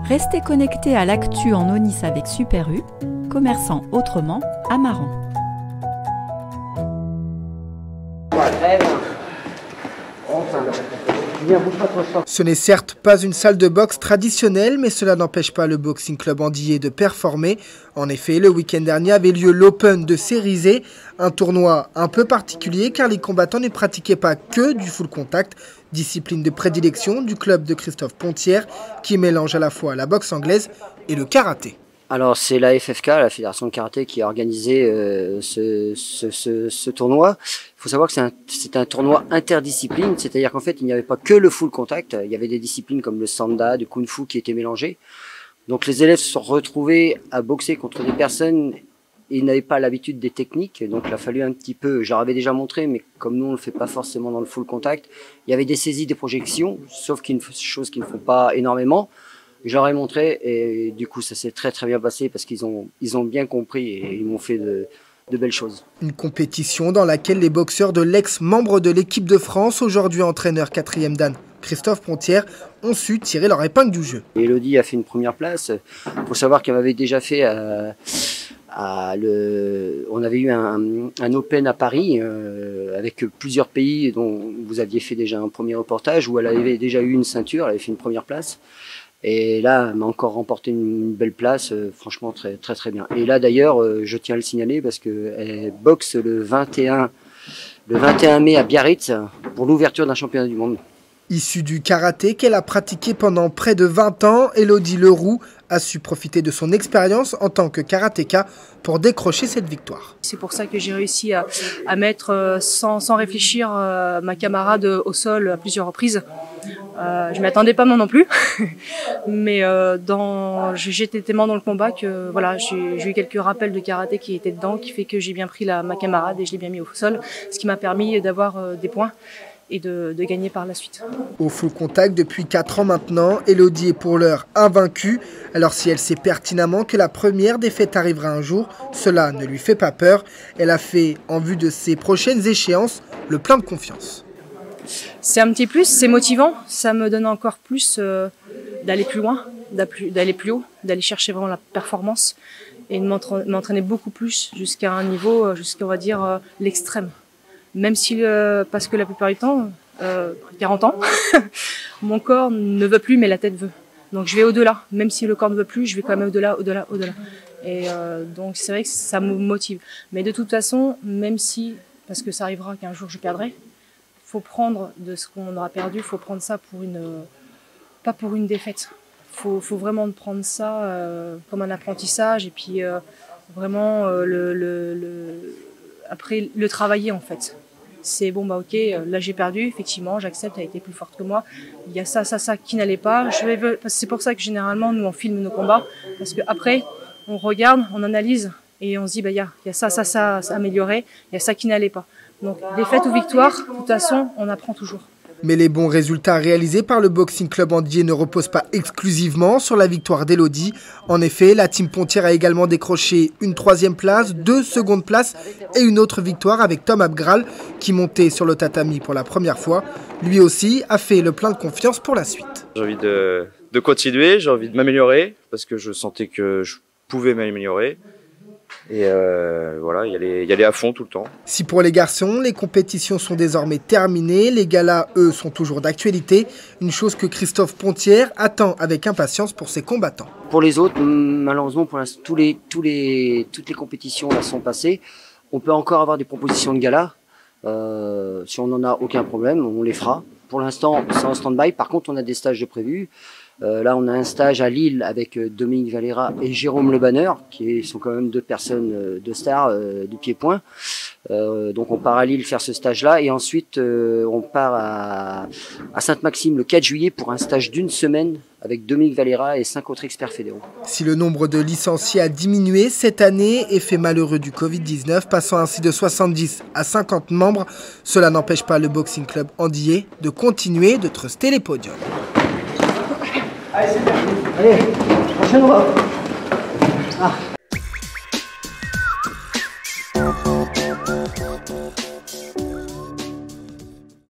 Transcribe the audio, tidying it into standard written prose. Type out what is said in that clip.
Restez connectés à l'actu en Onis avec Super U, commerçant autrement à Maran. Ce n'est certes pas une salle de boxe traditionnelle, mais cela n'empêche pas le Boxing Club Andillé de performer. En effet, le week-end dernier avait lieu l'Open de Cerizay, un tournoi un peu particulier car les combattants ne pratiquaient pas que du full contact, discipline de prédilection du club de Christophe Pontière qui mélange à la fois la boxe anglaise et le karaté. Alors c'est la FFK, la Fédération de Karaté, qui a organisé ce tournoi. Il faut savoir que c'est un tournoi interdiscipline, c'est-à-dire qu'en fait il n'y avait pas que le full contact, il y avait des disciplines comme le sanda, du kung fu qui étaient mélangées. Donc les élèves se sont retrouvés à boxer contre des personnes et ils n'avaient pas l'habitude des techniques, donc il a fallu un petit peu, je leur avais déjà montré, mais comme nous on le fait pas forcément dans le full contact, il y avait des saisies, des projections, sauf chose qu'ils ne font pas énormément. Je leur ai montré et du coup ça s'est très bien passé parce qu'ils ont bien compris et ils m'ont fait de belles choses. Une compétition dans laquelle les boxeurs de l'ex-membre de l'équipe de France, aujourd'hui entraîneur 4e dan, Christophe Pontière, ont su tirer leur épingle du jeu. Elodie a fait une première place. Il faut savoir qu'elle avait déjà fait on avait eu un Open à Paris avec plusieurs pays dont vous aviez fait déjà un premier reportage où elle avait déjà eu une ceinture, elle avait fait une première place. Et là, elle m'a encore remporté une belle place, franchement très bien. Et là d'ailleurs, je tiens à le signaler parce qu'elle boxe le 21 mai à Biarritz pour l'ouverture d'un championnat du monde. Issue du karaté qu'elle a pratiqué pendant près de 20 ans, Elodie Leroux a su profiter de son expérience en tant que karatéka pour décrocher cette victoire. C'est pour ça que j'ai réussi à mettre sans réfléchir ma camarade au sol à plusieurs reprises. Je m'attendais pas moi non plus, mais j'étais tellement dans le combat que voilà, j'ai eu quelques rappels de karaté qui étaient dedans, qui fait que j'ai bien pris ma camarade et je l'ai bien mis au sol, ce qui m'a permis d'avoir des points et de gagner par la suite. Au full contact depuis 4 ans maintenant, Elodie est pour l'heure invaincue. Alors si elle sait pertinemment que la première défaite arrivera un jour, cela ne lui fait pas peur. Elle a fait, en vue de ses prochaines échéances, le plein de confiance. C'est un petit plus, c'est motivant, ça me donne encore plus d'aller plus loin, d'aller plus haut, d'aller chercher vraiment la performance et de m'entraîner beaucoup plus jusqu'à un niveau, jusqu'à on va dire l'extrême. Même si, parce que la plupart du temps, 40 ans, mon corps ne veut plus, mais la tête veut. Donc je vais au-delà. Même si le corps ne veut plus, je vais quand même au-delà. Et donc c'est vrai que ça me motive. Mais de toute façon, même si, parce que ça arrivera qu'un jour je perdrai, faut prendre de ce qu'on aura perdu, faut prendre ça pas pour une défaite. Faut vraiment prendre ça comme un apprentissage et puis vraiment après le travailler en fait. C'est bon bah ok, là j'ai perdu, effectivement, j'accepte, elle a été plus forte que moi. Il y a ça qui n'allait pas. C'est pour ça que généralement nous on filme nos combats parce que après on regarde, on analyse et on se dit bah il y a ça à améliorer, il y a ça qui n'allait pas. Donc défaite ou victoire, de toute façon on apprend toujours. Mais les bons résultats réalisés par le Boxing Club Andillé ne reposent pas exclusivement sur la victoire d'Elodie. En effet, la team Pontière a également décroché une 3e place, 2 secondes places et une autre victoire avec Tom Abgral qui montait sur le tatami pour la première fois. Lui aussi a fait le plein de confiance pour la suite. J'ai envie de continuer, j'ai envie de m'améliorer parce que je sentais que je pouvais m'améliorer. Et voilà, y aller à fond tout le temps. Si pour les garçons, les compétitions sont désormais terminées, les galas, eux, sont toujours d'actualité. Une chose que Christophe Pontière attend avec impatience pour ses combattants. Pour les autres, malheureusement, pour l'instant, toutes les compétitions là sont passées. On peut encore avoir des propositions de galas. Si on n'en a aucun problème, on les fera. Pour l'instant, c'est en stand-by. Par contre, on a des stages de prévus. Là, on a un stage à Lille avec Dominique Valera et Jérôme Le Banner, qui sont quand même 2 personnes de stars du pied-point. Donc, on part à Lille faire ce stage-là et ensuite, on part à Sainte-Maxime le 4 juillet pour un stage d'1 semaine avec Dominique Valera et 5 autres experts fédéraux. Si le nombre de licenciés a diminué cette année, effet malheureux du Covid-19, passant ainsi de 70 à 50 membres, cela n'empêche pas le Boxing Club Andillé de continuer de truster les podiums. Allez, c'est bien. Allez, prochaine voie. Ah.